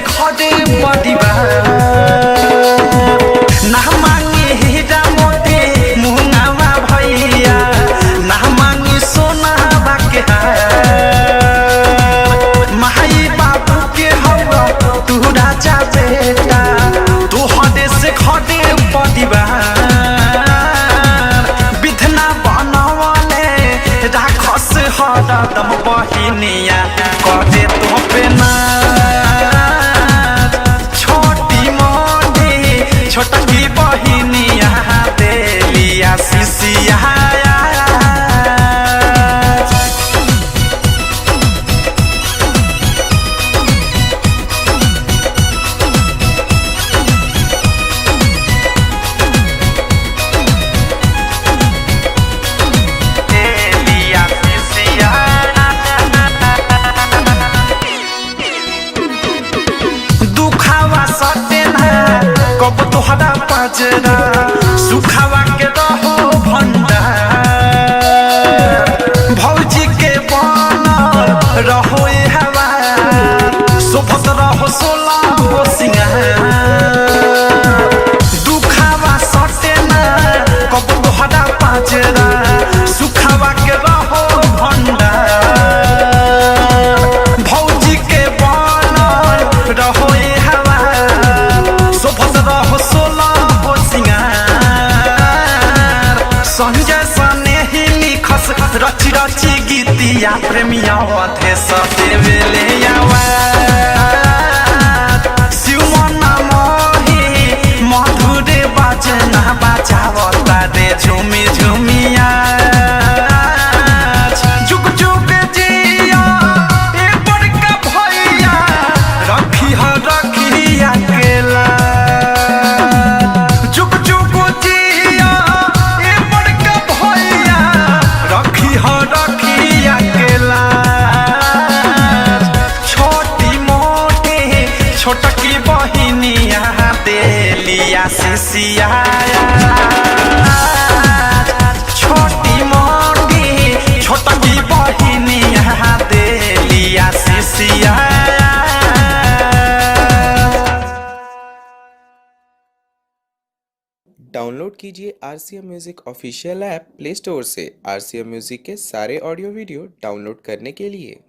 घरे परिवार ना मांगे हीरा मोती मुंगावा भैया ना मांगे सोना के माई बाबू के हवा तू राजा बेटा तोहरे से घरे परिवार विधना बनवले राखस हरदम बहिनिया करे तो पे ना छोटी मोटी छोटकी बहिनिया देलिया सिसिया कब तोहरा पजरा सुखावा के रहो भंडार भौजी के बनल रहो हवा सोभत रहो सोला हो सिंगार दुखावा सटे ना कब तोहरा पजरा सुखावा के रहो भंडार भौजी के बनल रहो संजय सने ही लिखस रची रची गीतिया प्रेमिया थे सदेवेले शिवमना मोही मधुरे बजना बचावता रे झूमी झूमिया जुग जुग जिया ए बड़का भैया रखी अकेला जुग जुग जिया छोटकी बहिनिया देलिया सिसिया छोटी मोटी छोटकी बहिनिया देलिया सिसिया। डाउनलोड कीजिए RCM music official app play store से। RCM म्यूजिक के सारे ऑडियो वीडियो डाउनलोड करने के लिए